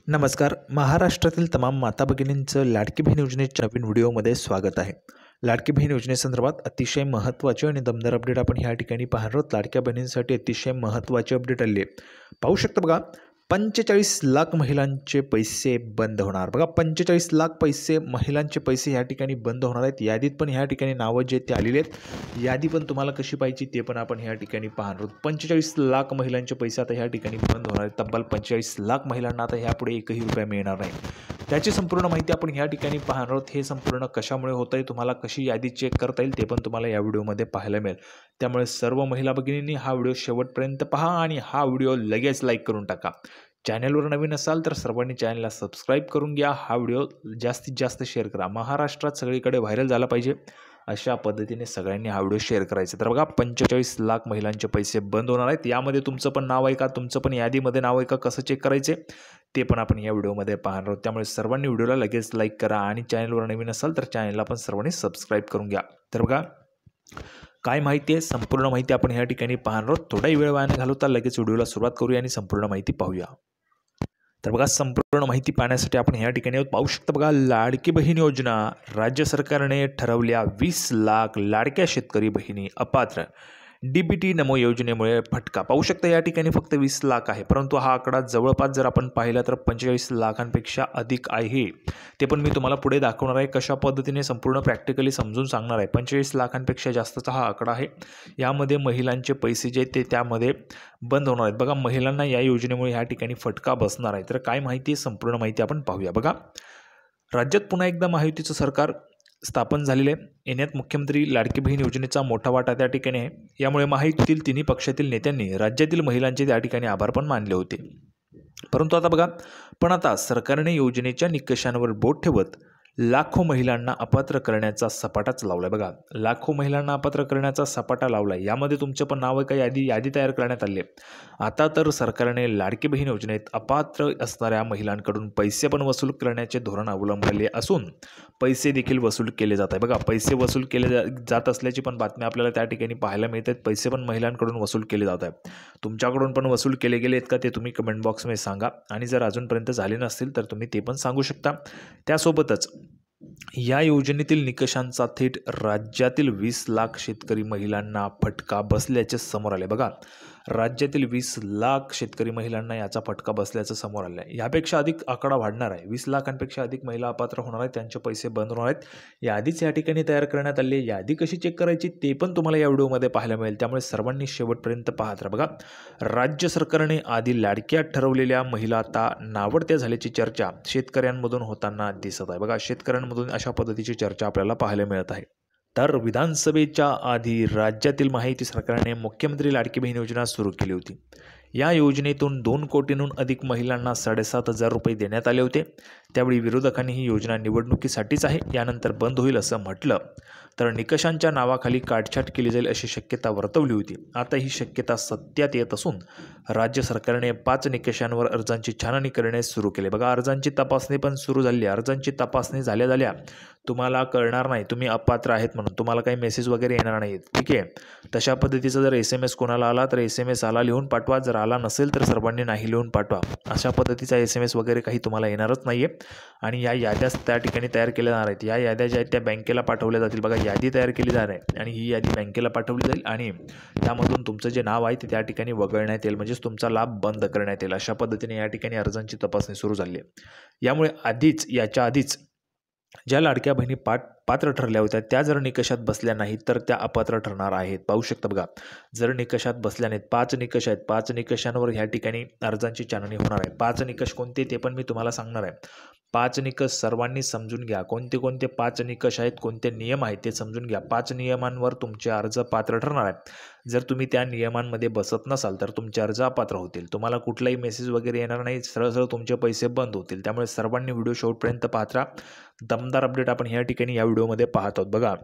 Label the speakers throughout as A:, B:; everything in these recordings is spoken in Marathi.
A: नमस्कार. महाराष्ट्रातील तमाम माता भगिनींचं लाडकी बहीण योजनेच्या नवीन व्हिडिओमध्ये स्वागत आहे. लाडकी बहीण योजनेसंदर्भात अतिशय महत्त्वाचे आणि दमदार अपडेट आपण ह्या ठिकाणी पाहणार आहोत. लाडक्या बहिणींसाठी अतिशय महत्त्वाचे अपडेट आले. पाहू शकता बघा, 45 लाख महिलांचे पैसे बंद होणार. बघा, 45 लाख महिलांचे पैसे ह्या ठिकाणी बंद होणार आहेत. यादीत पण ह्या ठिकाणी नावं जे ते आलेले आहेत. यादी पण तुम्हाला कशी पाहिजे ते पण आपण ह्या ठिकाणी पाहणार आहोत. 45 लाख महिलांचे पैसे आता ह्या ठिकाणी बंद होणार आहेत. तब्बल 45 लाख महिलांना आता ह्यापुढे एकही रुपया मिळणार नाही. त्याची संपूर्ण माहिती आपण ह्या ठिकाणी पाहणार आहोत. हे संपूर्ण कशामुळे होत आहे, तुम्हाला कशी यादी चेक करता येईल ते पण तुम्हाला या व्हिडिओमध्ये पाहायला मिळेल. त्यामुळे सर्व महिला भगिनींनी हा व्हिडिओ शेवटपर्यंत पहा आणि हा व्हिडिओ लगेच लाईक करून टाका. चॅनलवर नवीन असाल तर सर्वांनी चॅनलला सबस्क्राईब करून घ्या. हा व्हिडिओ जास्तीत जास्त शेअर करा. महाराष्ट्रात सगळीकडे व्हायरल झाला पाहिजे अशा पद्धतीने सगळ्यांनी हा व्हिडिओ शेअर करायचा. तर बघा, 45 लाख महिलांचे पैसे बंद होणार आहेत. यामध्ये तुमचं पण नाव आहे का, तुमचं पण यादीमध्ये नाव आहे का, कसं चेक करायचे ते पण आपण या व्हिडिओमध्ये पाहणार आहोत. त्यामुळे सर्वांनी व्हिडिओला लगेच लाईक करा आणि चॅनलवर नवीन असाल तर चॅनलला पण सर्वांनी सबस्क्राईब करून घ्या. तर बघा, काय माहिती आहे, संपूर्ण माहिती आपण ह्या ठिकाणी पाहणार आहोत. थोडाही वेळ वाया न घालवता लगेच व्हिडिओला सुरुवात करूया आणि संपूर्ण माहिती पाहूया. तर बघा, संपूर्ण माहिती पाहण्यासाठी आपण ह्या ठिकाणी पाहू शकता. बघा, लाडकी बहीण योजना राज्य सरकारने ठरवल्या 20 लाख लाडक्या शेतकरी बहिणी अपात्र. DBT नमो योजनेमुळे फटका. पाहू शकता या ठिकाणी फक्त 20 लाख आहे, परंतु हा आकडा जवळपास जर आपण पाहिला तर 45 लाखांपेक्षा अधिक आहे. ते पण मी तुम्हाला पुढे दाखवणार आहे, कशा पद्धतीने संपूर्ण प्रॅक्टिकली समजून सांगणार आहे. 45 लाखांपेक्षा जास्तचा हा आकडा आहे. यामध्ये महिलांचे पैसे जे ते त्यामध्ये बंद होणार आहेत. बघा, महिलांना या योजनेमुळे या ठिकाणी फटका बसणार आहे. तर काय माहिती आहे, संपूर्ण माहिती आपण पाहूया. बघा, राज्यात पुन्हा एकदा महायुतीचं सरकार स्थापन झालेले आहे. येण्यात मुख्यमंत्री लाडकी बहीण योजनेचा मोठा वाटा त्या ठिकाणी आहे. यामुळे महायुतीतील तिन्ही पक्षातील नेत्यांनी राज्यातील महिलांचे त्या ठिकाणी आभार पण मानले होते. परंतु आता बघा, आता सरकारने योजनेच्या निकषांवर बोट ठेवत लाखो महिलांना अपात्र करण्याचा सपाटाच लावलाय. बघा, लाखो महिलांना अपात्र करण्याचा सपाटा लावलाय. यामध्ये तुमचं पण नाव आहे का, यादी तयार करण्यात आली आहे. आता तर सरकारने लाडकी बहीण योजनेत अपात्र असणाऱ्या महिलांकडून पैसे पण वसूल करण्याचे धोरण अवलंबले असून पैसे देखील वसूल केले जात आहे. बघा, पैसे वसूल केले जात असल्याची पण बातम्या आपल्याला त्या ठिकाणी पाहायला मिळतात. पैसे पण महिलांकडून वसूल केले जात आहेत. तुमच्याकडून पण वसूल केले गेले आहेत का ते तुम्ही कमेंट बॉक्समध्ये सांगा. आणि जर अजूनपर्यंत झाले नसतील तर तुम्ही ते पण सांगू शकता. त्यासोबतच या योजनेतील निकषांचा थेट राज्यातील 20 लाख शेतकरी महिलांना फटका बसल्याचे समोर आले. बघा, राज्यातील 20 लाख शेतकरी महिलांना याचा फटका बसल्याचं समोर आलं आहे. यापेक्षा अधिक आकडा वाढणार आहे. 20 लाखांपेक्षा अधिक महिला अपात्र होणार आहेत, त्यांचे पैसे बंद होणार आहेत. यादीच या ठिकाणी तयार करण्यात आली आहे. यादी कशी चेक करायची ते पण तुम्हाला या व्हिडिओमध्ये पाहायला मिळेल. त्यामुळे सर्वांनी शेवटपर्यंत पाहत राहा. बघा, राज्य सरकारने आधी लाडक्या ठरवलेल्या महिला आता नावडत्या झाल्याची चर्चा शेतकऱ्यांमधून होताना दिसत आहे. बघा, शेतकऱ्यांमधून अशा पद्धतीची चर्चा आपल्याला पाहायला मिळत आहे. तर विधानसभेच्या आधी राज्यातील महायुती सरकारने मुख्यमंत्री लाडकी बहीण योजना सुरू केली होती. या योजनेतून 2 कोटींहून अधिक महिलांना 7,500 रुपये देण्यात आले होते. त्यावेळी विरोधकांनी ही योजना निवडणुकीसाठीच आहे, यानंतर बंद होईल असं म्हटलं तर निकषांच्या नावाखाली काटछाट केली जाईल अशी शक्यता वर्तवली होती. आता ही शक्यता सत्यात येत असून राज्य सरकारने 5 निकषांवर अर्जांची छाननी करणे सुरू केले. बघा, अर्जांची तपासणी पण सुरू झाली. अर्जांची तपासणी झाल्या तुम्हाला कळणार नाही तुम्ही अपात्र आहेत म्हणून, तुम्हाला काही मेसेज वगैरे येणार नाहीत. ठीक आहे, तशा पद्धतीचा जर SMS कोणाला आला तर SMS आला लिहून पाठवा, जर आला नसेल तर सर्वांनी नाही लिहून पाठवा. अशा पद्धतीचा SMS वगैरे काही तुम्हाला येणारच नाही आहे. आणि या याद्या त्या ठिकाणी तयार केल्या जाणार आहेत. या याद्या ज्या आहेत त्या बँकेला पाठवल्या जातील. बघा, यादी तयार केली जाणार आहे आणि ही यादी बँकेला पाठवली जाईल आणि त्यामधून तुमचं जे नाव आहे ते त्या ठिकाणी वगळण्यात येईल, म्हणजेच तुमचा लाभ बंद करण्यात येईल. अशा पद्धतीने या ठिकाणी अर्जांची तपासणी सुरू झाली आहे. यामुळे याच्या आधीच ज्या लाडक्या बहिणी पात्र ठरल्या होत्या त्या जर निकषात बसल्या नाहीत तर त्या अपात्र ठरणार आहेत. पाहू शकता. बघा, जर निकषात बसल्या नाहीत, 5 निकष आहेत, 5 निकषांवर ह्या ठिकाणी अर्जांची छाननी होणार आहे. 5 निकष कोणते ते पण मी तुम्हाला सांगणार आहे. 5 निकष सर्वांनी समजून घ्या. कोणते 5 निकष आहेत, कोणते नियम आहेत ते समजून घ्या. 5 नियमांवर तुमचे अर्ज पात्र ठरणार आहेत. जर तुम्ही त्या नियमांमध्ये बसत नसाल तर तुमचे अर्ज अपात्र होतील. तुम्हाला कुठलाही मेसेज वगैरे येणार नाही, सरळ तुमचे पैसे बंद होतील. त्यामुळे सर्वांनी व्हिडिओ शेवटपर्यंत पाहत राहा. दमदार अपडेट आपण ह्या ठिकाणी या व्हिडिओमध्ये पाहत आहोत. बघा,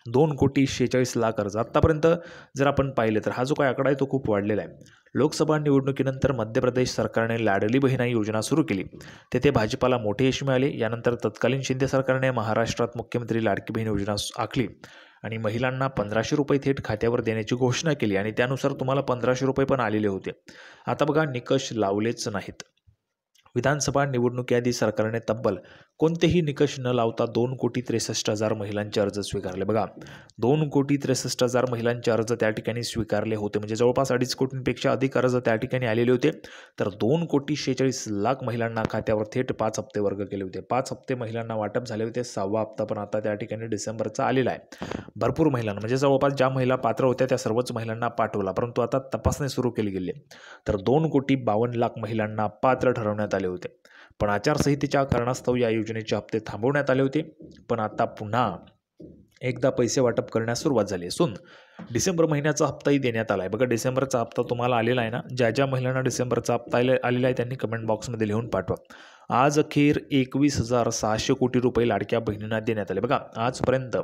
A: 2,46,00,000 अर्ज आत्तापर्यंत जर आपण पाहिले तर हा जो काही आकडा आहे तो खूप वाढलेला आहे. लोकसभा निवडणुकीनंतर मध्य प्रदेश सरकारने लाडली बहीण योजना सुरू केली. तेथे भाजपाला मोठे यश मिळाले. यानंतर तत्कालीन शिंदे सरकारने महाराष्ट्रात मुख्यमंत्री लाडकी बहीण योजना आखली आणि महिलांना 1,500 रुपये थेट खात्यावर देण्याची घोषणा केली आणि त्यानुसार तुम्हाला 1,500 रुपये पण आलेले होते. आता बघा, निकष लावलेच नाहीत. विधानसभा निवडणुकीआधी सरकारने तब्बल कोणतेही निकष न लावता 2,63,00,000 महिलांचे अर्ज स्वीकारले. बघा, 2,63,00,000 महिलांचे अर्ज त्या ठिकाणी स्वीकारले होते. म्हणजे जवळपास 2.5 कोटींपेक्षा अधिक अर्ज त्या ठिकाणी आलेले होते. तर 2,46,00,000 महिलांना खात्यावर थेट 5 हप्ते वर्ग केले होते. 5 हप्ते महिलांना वाटप झाले होते. 6वा हप्ता पण आता त्या ठिकाणी डिसेंबरचा आलेला आहे. भरपूर महिलांना, म्हणजे जवळपास ज्या महिला पात्र होत्या त्या सर्वच महिलांना पाठवला, परंतु आता तपासणी सुरू केली गेली आहे. तर 2,52,00,000 महिलांना पात्र ठरवण्यात आले होते. पण आचारसंहितेच्या कारणास्तव या योजनेचे हप्ते थांबवण्यात आले होते. पण आता पुन्हा एकदा पैसे वाटप करण्यास सुरुवात झाली असून डिसेंबर महिन्याचा हप्ताही देण्यात आला आहे. बघा, डिसेंबरचा हप्ता तुम्हाला आलेला आहे ना. ज्या महिलांना डिसेंबरचा हप्ता आलेला आहे त्यांनी कमेंट बॉक्समध्ये लिहून पाठवा. आज अखेर 21,600 कोटी रुपये लाडक्या बहिणींना देण्यात आले. बघा, आजपर्यंत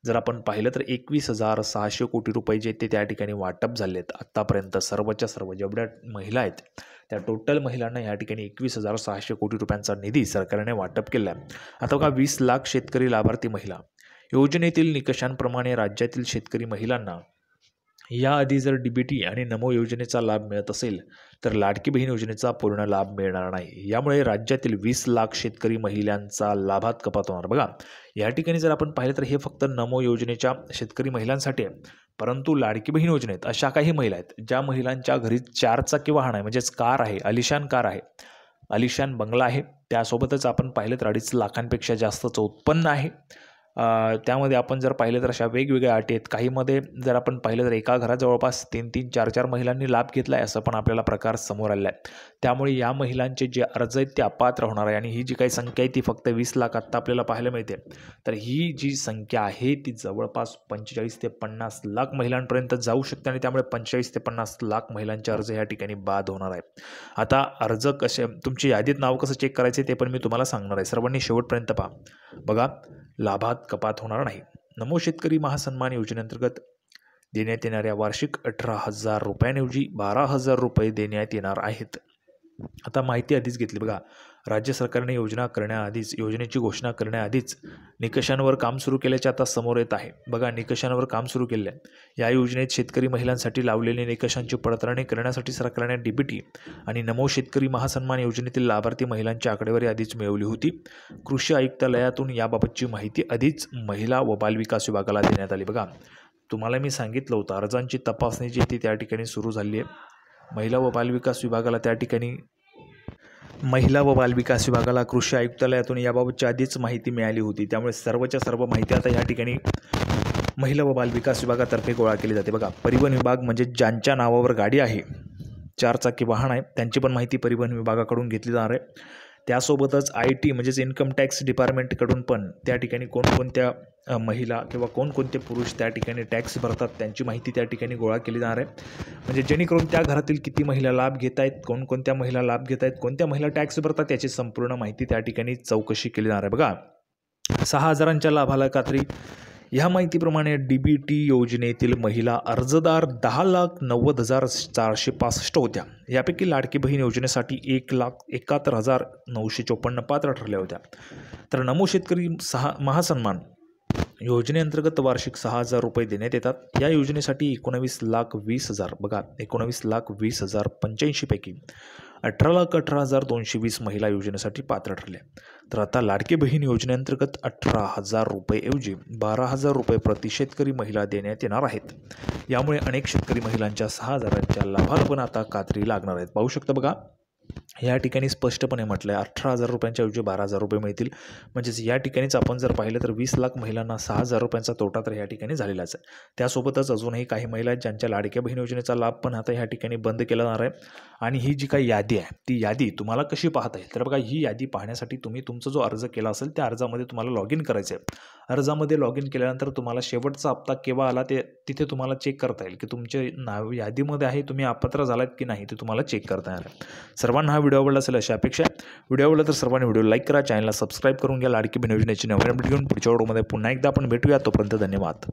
A: जर आपण पाहिलं तर 21,600 कोटी रुपये जे ते त्या ठिकाणी वाटप झाले आहेत. आत्तापर्यंत सर्वच्या सर्व जेवढ्या महिला आहेत त्या टोटल महिलांना या ठिकाणी 21,600 कोटी रुपयांचा निधी सरकारने वाटप केला आहे. आता बघा, 20 लाख शेतकरी लाभार्थी महिला योजनेतील निकषांप्रमाणे राज्यातील शेतकरी महिलांना याआधी जर DBT आणि नमो योजनेचा लाभ मिळत असेल तर लाडकी बहीण योजनेचा पूर्ण लाभ मिळणार नाही. यामुळे राज्यातील 20 लाख शेतकरी महिलांचा लाभात कपात होणार. बघा, या ठिकाणी जर आपण पाहिलं तर हे फक्त नमो योजनेच्या शेतकरी महिलांसाठी आहे. परंतु लाडकी बहीण योजनेत अशा काही महिला आहेत ज्या महिलांच्या घरी 4 चाकी वाहन आहे, म्हणजेच कार आहे, आलिशान कार आहे, आलिशान बंगला आहे. त्यासोबतच आपण पाहिलं तर 2.5 लाखांपेक्षा जास्तचं उत्पन्न आहे. त्यामध्ये आपण जर पाहिलं तर अशा वेगवेगळ्या अटी आहेत. काहीमध्ये जर आपण पाहिलं तर एका घरात जवळपास 3-3, 4-4 महिलांनी लाभ घेतला आहे असं पण आपल्याला प्रकार समोर आलेला आहे. त्यामुळे या महिलांचे जे अर्ज आहेत ते अपात्र होणार आहे. आणि ही जी काही संख्या आहे ती फक्त 20 लाख आत्ता आपल्याला पाहायला मिळते. तर ही जी संख्या आहे ती जवळपास 45 ते 50 लाख महिलांपर्यंत जाऊ शकते. आणि त्यामुळे 45 ते 50 लाख महिलांचे अर्ज या ठिकाणी बाद होणार आहेत. आता अर्ज कसे, तुमची यादीत नाव कसं चेक करायचे ते पण मी तुम्हाला सांगणार आहे. सर्वांनी शेवटपर्यंत पहा. बघा, लाभात कपात होणार नाही. नमो शेतकरी महासन्मान योजनेअंतर्गत देण्यात येणाऱ्या वार्षिक 18,000 रुपयांऐवजी 12,000 रुपये देण्यात येणार आहेत. आता माहिती आधीच घेतली. बघा, राज्य सरकारने योजनेची घोषणा करण्याआधीच निकषांवर काम सुरू केल्याचे आता समोर येत आहे. बघा, निकषांवर काम सुरू केले आहे. या योजनेत शेतकरी महिलांसाठी लावलेल्या निकषांची पडताळणी करण्यासाठी सरकारने DBT आणि नमो शेतकरी महासन्मान योजनेतील लाभार्थी महिलांची आकडेवारी आधीच मिळवली होती. कृषी आयुक्तालयातून याबाबतची माहिती आधीच महिला व बालविकास विभागाला देण्यात आली. बघा, तुम्हाला मी सांगितलं होतं अर्जांची तपासणी जी ती त्या ठिकाणी सुरू झाली आहे. महिला व बालविकास विभागाला कृषी आयुक्तालयातून याबाबतची आधीच माहिती मिळाली होती. त्यामुळे सर्वच्या सर्व माहिती आता या ठिकाणी महिला व बालविकास विभागातर्फे गोळा केली जाते. बघा, परिवहन विभाग म्हणजे ज्यांच्या नावावर गाडी आहे, 4 चाकी वाहन आहे, त्यांची पण माहिती परिवहन विभागाकडून घेतली जाणार आहे. त्यासोबतच IT म्हणजेच इन्कम टॅक्स डिपार्टमेंटकडून पण त्या ठिकाणी कोणकोणत्या महिला किंवा कोणकोणते पुरुष त्या ठिकाणी टॅक्स भरतात त्यांची माहिती त्या ठिकाणी गोळा केली जाणार आहे. म्हणजे जेणेकरून त्या घरातील किती महिला लाभ घेत आहेत, कोणकोणत्या महिला लाभ घेत आहेत, कोणत्या महिला टॅक्स भरतात याची संपूर्ण माहिती त्या ठिकाणी चौकशी केली जाणार आहे. बघा, 6,000च्या लाभाला खात्री. ह्या माहितीप्रमाणे DBT योजनेतील महिला अर्जदार 10,90,465 होत्या. यापैकी लाडकी बहीण योजनेसाठी 1,71,954 पात्र ठरल्या होत्या. तर नमो शेतकरी महासन्मान योजनेअंतर्गत वार्षिक 6,000 रुपये देण्यात येतात. या योजनेसाठी 19,20,000 बघा 19,20,085 पैकी 18,18,220 महिला योजनेसाठी पात्र ठरल्या. तर आता लाडकी बहीण योजनेअंतर्गत 18,000 रुपयेऐवजी 12,000 रुपये प्रति शेतकरी महिला देण्यात येणार आहेत. यामुळे अनेक शेतकरी महिलांच्या 6,000च्या लाभाला पण आता कात्री लागणार आहेत. पाहू शकता बघा, या ठिकाणी स्पष्टपणे म्हटलं आहे 18,000 रुपयांच्या ऐवजी 12,000 रुपये मिळतील. म्हणजेच या ठिकाणीच आपण जर पाहिलं तर 20 लाख महिलांना 6,000 रुपयांचा तोटा तर या ठिकाणी झालेलाच आहे. त्यासोबतच अजूनही काही महिला आहेत ज्यांच्या लाडक्या बहीण योजनेचा लाभ पण आता ह्या ठिकाणी बंद केला जाणार आहे. आणि ही जी काही यादी आहे ती यादी तुम्हाला कशी पाहता येईल तर बघा, ही यादी पाहण्यासाठी तुम्ही तुमचा जो अर्ज केला असेल त्या अर्जामध्ये तुम्हाला लॉग इन करायचं आहे. अर्जामध्ये लॉग इन केल्यानंतर तुम्हाला शेवटचा हप्ता केव्हा आला ते तिथे तुम्हाला चेक करता येईल की तुमचे नाव यादीमध्ये आहे, तुम्ही अपात्र झालात की नाही ते तुम्हाला चेक करता येणार आहे. सर्वांना हा व्हिडिओ आवडला असेल अशी अपेक्षा. व्हिडिओ आवडला तर सर्वांनी व्हिडिओ लाईक करा, चॅनलला सबस्क्राईब करून घ्या. लाडकी बहीण योजनेची नवीन अपडेट घेऊन पुढच्या व्हिडिओमध्ये पुन्हा एकदा आपण भेटूया. तोपर्यंत धन्यवाद.